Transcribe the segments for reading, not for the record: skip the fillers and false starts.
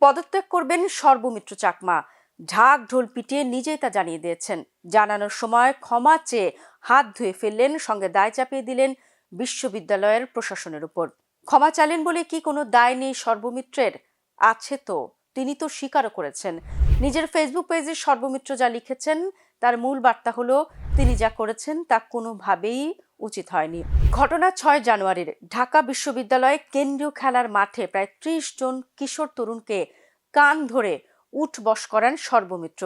পদত্যাগ করবেন সর্বমিত্র চাকমা। ঢাক ঢোল পিটিয়ে নিজেই তা জানিয়ে দিয়েছেন। জানানোর সময় ক্ষমা চেয়ে হাত ধুয়ে ফেললেন, সঙ্গে দায় চাপিয়ে দিলেন বিশ্ববিদ্যালয়ের প্রশাসনের উপর। ক্ষমা চাইলেন বলে কি কোনো দায় নেই সর্বমিত্রের? আছে তো, তিনি তো স্বীকারও করেছেন। নিজের ফেসবুক পেজে সর্বমিত্র যা লিখেছেন তার মূল বার্তা হলো, তিনি যা করেছেন তা কোনোভাবেই উচিত হয়নি। ঘটনা 6 জানুয়ারির। ঢাকা বিশ্ববিদ্যালয়ে কেন্দ্রীয় খেলার মাঠে প্রায় 30 জন কিশোর তরুণকে কান ধরে উঠবস করান সর্বমিত্র।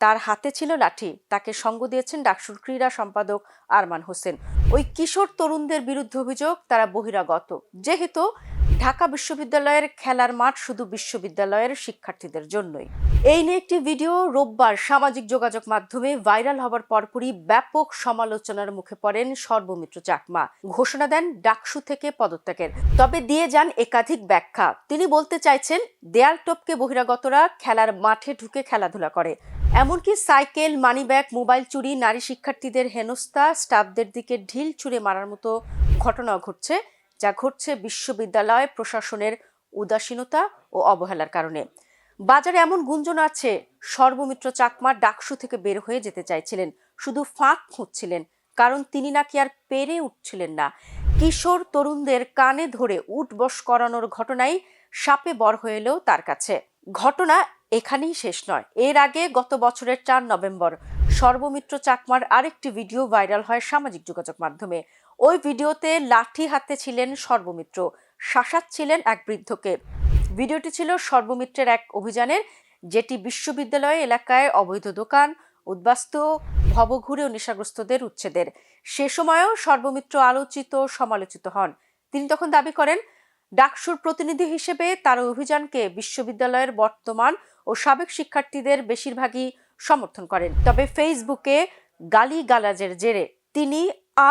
তার হাতে ছিল লাঠি। তাকে সঙ্গ দিয়েছেন ডাকসুর ক্রীড়া সম্পাদক আরমান হোসেন। ওই কিশোর তরুণদের বিরুদ্ধে অভিযোগ, তারা বহিরাগত, যেহেতু ঢাকা বিশ্ববিদ্যালয়ের খেলার মাঠ শুধু বিশ্ববিদ্যালয়ের শিক্ষার্থীদের জন্যই। এই নিয়ে একটি ভিডিও রোববার সামাজিক যোগাযোগ মাধ্যমে ভাইরাল হবার পরপরই ব্যাপক সমালোচনার মুখে পড়েন সর্বমিত্র চাকমা। ঘোষণা দেন ডাকসু থেকে পদত্যাগের, তবে দিয়ে যান একাধিক ব্যাখ্যা। তিনি বলতে চাইছেন, দেয়াল টপকে বহিরাগতরা খেলার মাঠে ঢুকে খেলাধুলা করে, এমনকি সাইকেল, মানিব্যাগ, মোবাইল চুরি, নারী শিক্ষার্থীদের হেনস্থা, স্টাফদের দিকে ঢিল ছুঁড়ে মারার মতো ঘটনাও ঘটছে, যা ঘটছে বিশ্ববিদ্যালয় প্রশাসনের উদাসীনতা ও অবহেলার কারণে। বাজারে এমন গুঞ্জন আছে, সর্বমিত্র চাকমা ডাকসু থেকে বের হয়ে যেতে চাইছিলেন, শুধু ফাঁক খুঁজছিলেন, কারণ তিনি নাকি আর পেরে উঠছিলেন না। কিশোর তরুণদের কানে ধরে উঠবস করানোর ঘটনাই সাপে বর হয়ে এলেও তার কাছে। ঘটনা এখানেই শেষ নয়। এর আগে গত বছরের 4 নভেম্বর সর্বমিত্র চাকমার আরেকটি ভিডিও ভাইরাল হয় সামাজিক যোগাযোগ মাধ্যমে। ওই ভিডিওতে লাঠি হাতে ছিলেন সর্বমিত্র, শাসাচ্ছিলেন এক বৃদ্ধকে। ভিডিওটি ছিল সর্বমিত্রের এক অভিযানের, যেটি বিশ্ববিদ্যালয় এলাকায় অবৈধ দোকান, উদ্বাস্তু, ভবঘুরে ও নেশাগ্রস্তদের উচ্ছেদের। সে সময়ও সর্বমিত্র আলোচিত সমালোচিত হন। তিনি তখন দাবি করেন, ডাকসুর প্রতিনিধি হিসেবে তার অভিযানকে বিশ্ববিদ্যালয়ের বর্তমান ও সাবেক শিক্ষার্থীদের বেশিরভাগই সমর্থন করেন। তবে ফেসবুকে গালিগালাজের জেরে তিনি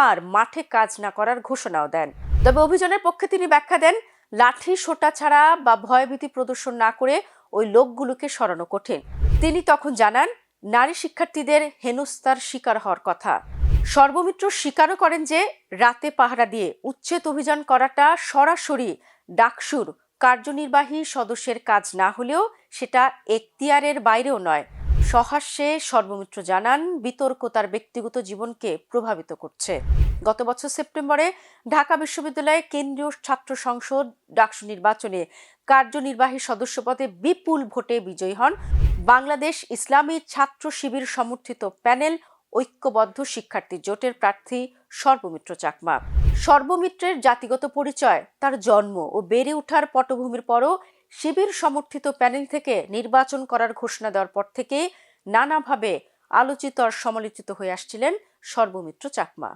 আর মাঠে কাজ না করার ঘোষণাও দেন। তবে অভিযানের পক্ষে তিনি ব্যাখ্যা দেন, লাঠি সোটা ছাড়া বা ভয়ভীতি প্রদর্শন না করে ওই লোকগুলোকে সরানো কঠিন। তিনি তখন জানান, নারী শিক্ষার্থীদের হেনস্থার শিকার হওয়ার কথা। সর্বমিত্র স্বীকারও করেন যে রাতে পাহারা দিয়ে উচ্ছেদ অভিযান করাটা সরাসরি ডাকসুর কার্যনির্বাহী সদস্যের কাজ না হলেও সেটা এখতিয়ারের বাইরেও নয়। সহাস্যে সর্বমিত্র জানান, বিতর্ক তার ব্যক্তিগত জীবনকে প্রভাবিত করছে। গত বছর সেপ্টেম্বরে ঢাকা বিশ্ববিদ্যালয়ে কেন্দ্রীয় ছাত্র সংসদ ডাকসু নির্বাচনে কার্যনির্বাহী সদস্য পদে বিপুল ভোটে বিজয়ী হন বাংলাদেশ ইসলামী ছাত্র শিবির সমর্থিত প্যানেল ঐক্যবদ্ধ শিক্ষার্থী জোটের প্রার্থী সর্বমিত্র চাকমা। সর্বমিত্রের জাতিগত পরিচয়, তার জন্ম ও বেড়ে ওঠার পটভূমির পরও শিবির সমর্থিত প্যানেল থেকে নির্বাচন করার ঘোষণা দেওয়ার পর থেকে নানাভাবে আলোচিত আর সমালোচিত হয়ে আসছিলেন সর্বমিত্র চাকমা।